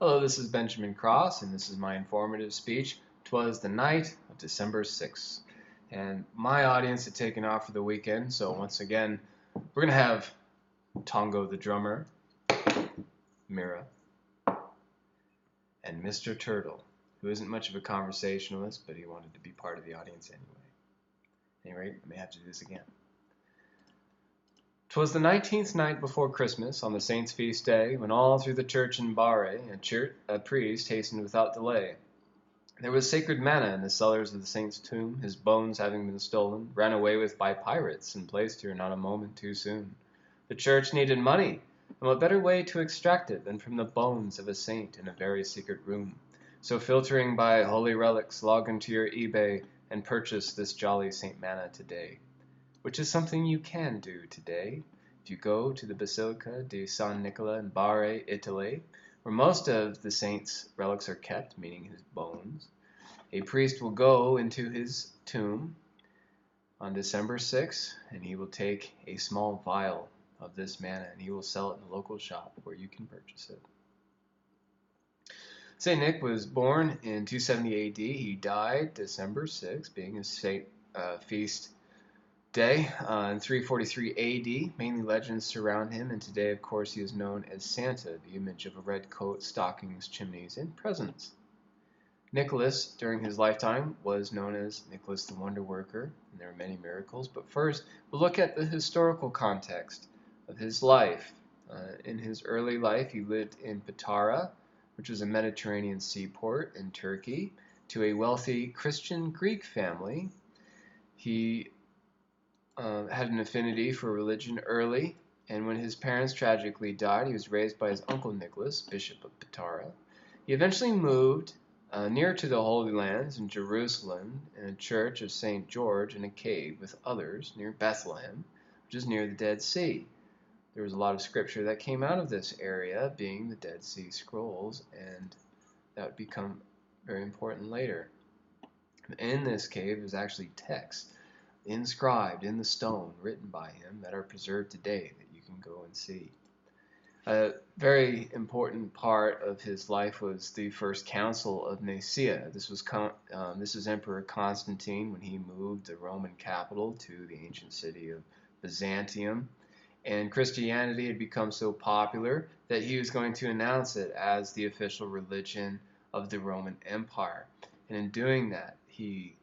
Hello, this is Benjamin Cross, and this is my informative speech. "Twas the night of December 6th. And my audience had taken off for the weekend, so once again, we're going to have Tongo the drummer, Mira, and Mr. Turtle, who isn't much of a conversationalist, but he wanted to be part of the audience anyway. At any rate, I may have to do this again. "'Twas the 19th night before Christmas, on the saint's feast day, when all through the church in Bari a priest hastened without delay. There was sacred manna in the cellars of the saint's tomb, his bones having been stolen, ran away with by pirates, and placed here not a moment too soon. The church needed money, and what better way to extract it than from the bones of a saint in a very secret room? So filtering by holy relics, log into your eBay and purchase this jolly Saint Manna today. Which is something you can do today. If you go to the Basilica di San Nicola in Bari, Italy, where most of the saint's relics are kept, meaning his bones, a priest will go into his tomb on December 6th, and he will take a small vial of this manna, and he will sell it in a local shop where you can purchase it. St. Nick was born in 270 AD. He died December 6th, being his feast day in 343 AD. Mainly legends surround him, and today, of course, he is known as Santa, the image of a red coat, stockings, chimneys, and presents. Nicholas, during his lifetime, was known as Nicholas the Wonder Worker, and there are many miracles. But first, we'll look at the historical context of his life. In his early life, he lived in Patara, which was a Mediterranean seaport in Turkey, to a wealthy Christian Greek family. He had an affinity for religion early, and when his parents tragically died, he was raised by his uncle Nicholas, Bishop of Patara. He eventually moved near to the Holy Lands in Jerusalem in a church of St. George in a cave with others near Bethlehem, which is near the Dead Sea. There was a lot of scripture that came out of this area, being the Dead Sea Scrolls, and that would become very important later. In this cave is actually text inscribed in the stone written by him that are preserved today that you can go and see. A very important part of his life was the First Council of Nicaea. This was Emperor Constantine when he moved the Roman capital to the ancient city of Byzantium. And Christianity had become so popular that he was going to announce it as the official religion of the Roman Empire. And in doing that, he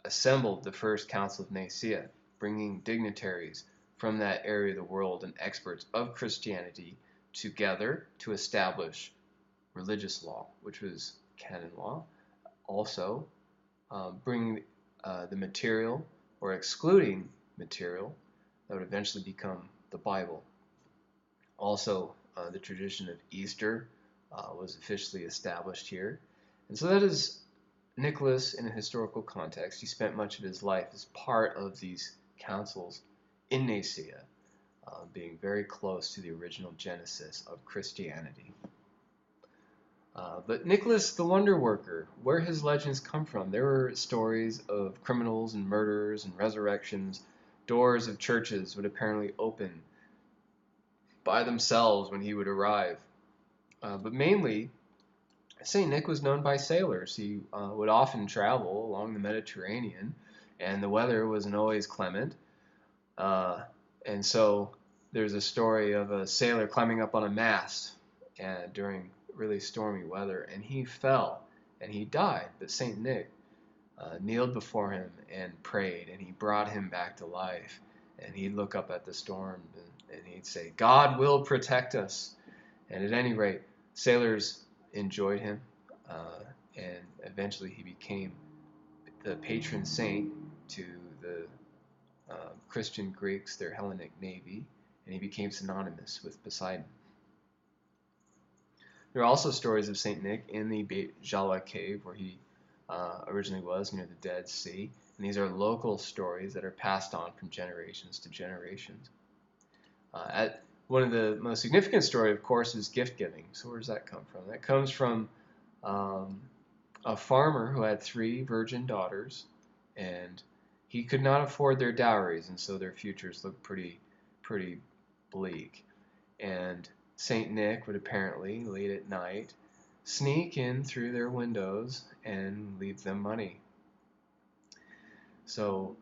assembled the First Council of Nicaea, bringing dignitaries from that area of the world and experts of Christianity together to establish religious law, which was canon law. Also, bringing the material or excluding material that would eventually become the Bible. Also, the tradition of Easter was officially established here. And so that is Nicholas in a historical context. He spent much of his life as part of these councils in Nicaea, being very close to the original genesis of Christianity. But Nicholas the Wonder Worker, where his legends come from, there were stories of criminals and murderers and resurrections. Doors of churches would apparently open by themselves when he would arrive. But mainly, St. Nick was known by sailors. He would often travel along the Mediterranean, and the weather wasn't always clement. And so there's a story of a sailor climbing up on a mast during really stormy weather, and he fell, and he died. But St. Nick kneeled before him and prayed, and he brought him back to life. And he'd look up at the storm, and he'd say, "God will protect us." And at any rate, sailors enjoyed him, and eventually he became the patron saint to the Christian Greeks, their Hellenic navy, and he became synonymous with Poseidon. There are also stories of St. Nick in the Beit Jala cave where he originally was, near the Dead Sea, and these are local stories that are passed on from generations to generations. One of the most significant stories, of course, is gift giving. So where does that come from? That comes from a farmer who had 3 virgin daughters, and he could not afford their dowries, and so their futures looked pretty bleak. And St. Nick would apparently, late at night, sneak in through their windows and leave them money. So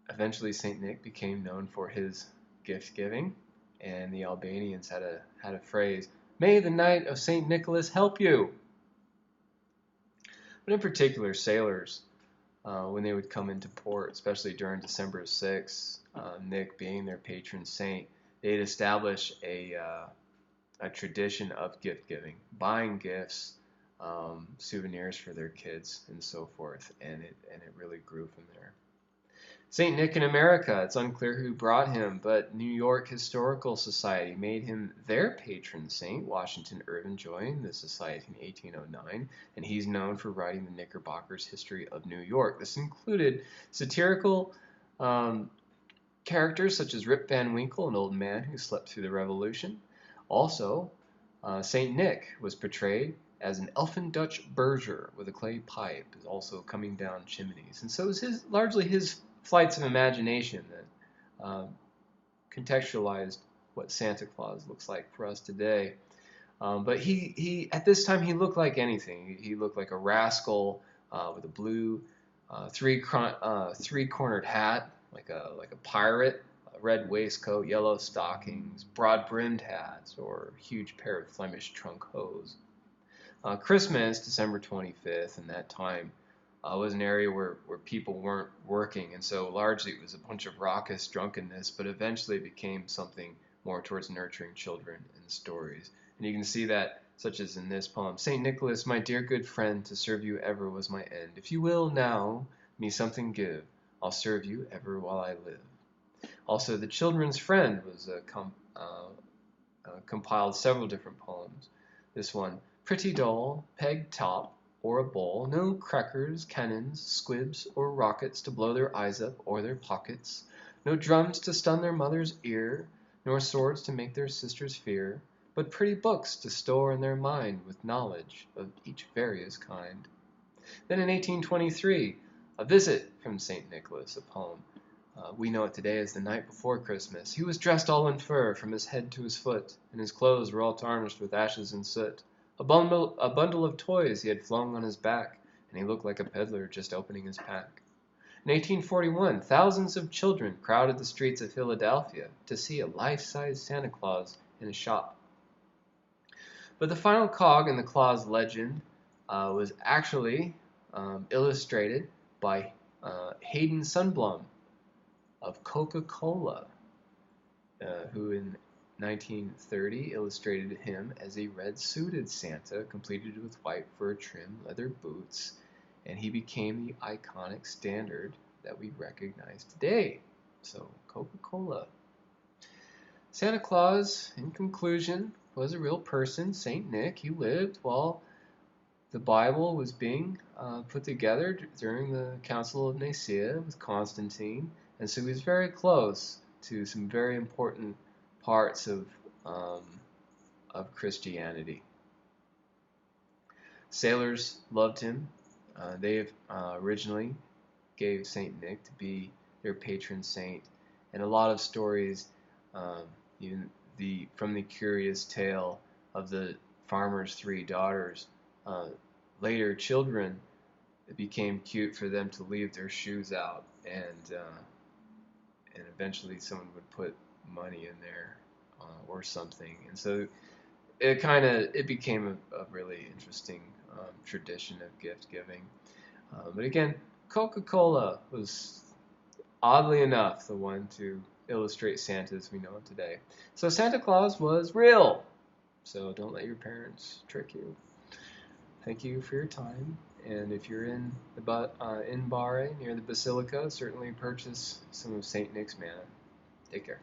eventually Saint Nick became known for his gift giving, and the Albanians had a phrase, "May the night of Saint Nicholas help you." But in particular, sailors, when they would come into port, especially during December 6th, Nick being their patron saint, they'd establish a tradition of gift giving, buying gifts, souvenirs for their kids, and so forth, and it really grew from there. St. Nick in America, it's unclear who brought him, but New York Historical Society made him their patron saint. Washington Irving joined the society in 1809, and he's known for writing the Knickerbocker's History of New York. This included satirical characters such as Rip Van Winkle, an old man who slept through the Revolution. Also, St. Nick was portrayed as an elfin Dutch burgher with a clay pipe, also coming down chimneys. And so it was largely his flights of imagination that contextualized what Santa Claus looks like for us today. But he at this time he looked like anything. He looked like a rascal with a blue three-cornered hat, like a pirate, a red waistcoat, yellow stockings, broad-brimmed hats, or a huge pair of Flemish trunk hose. Christmas, December 25th, and that time was an area where people weren't working, and so largely it was a bunch of raucous drunkenness, but eventually it became something more towards nurturing children and stories. And you can see that, such as in this poem, St. Nicholas, my dear good friend, to serve you ever was my end. If you will now me something give, I'll serve you ever while I live. Also, The Children's Friend was compiled several different poems. This one, pretty doll, peg top, or a bowl, no crackers, cannons, squibs, or rockets to blow their eyes up or their pockets, no drums to stun their mother's ear, nor swords to make their sisters fear, but pretty books to store in their mind with knowledge of each various kind. Then in 1823, A Visit from St. Nicholas, a poem. We know it today as The Night Before Christmas. He was dressed all in fur from his head to his foot, and his clothes were all tarnished with ashes and soot. A bundle of toys he had flung on his back, and he looked like a peddler just opening his pack. In 1841, thousands of children crowded the streets of Philadelphia to see a life-size Santa Claus in a shop. But the final cog in the Claus legend was actually illustrated by Hayden Sundblom of Coca-Cola, who in 1930 illustrated him as a red-suited Santa, completed with white fur-trimmed leather boots, and he became the iconic standard that we recognize today. So, Coca-Cola. Santa Claus, in conclusion, was a real person, Saint Nick. He lived while the Bible was being put together during the Council of Nicaea with Constantine, and so he was very close to some very important parts of Christianity. Sailors loved him. They originally gave Saint Nick to be their patron saint, and a lot of stories, even from the curious tale of the farmer's three daughters, later children, it became cute for them to leave their shoes out, and eventually someone would put money in there or something, and so it became a really interesting tradition of gift giving. But again, Coca-Cola was oddly enough the one to illustrate Santa as we know him today. So Santa Claus was real. So don't let your parents trick you. Thank you for your time. And if you're in Bari near the Basilica, certainly purchase some of St. Nick's manna. Take care.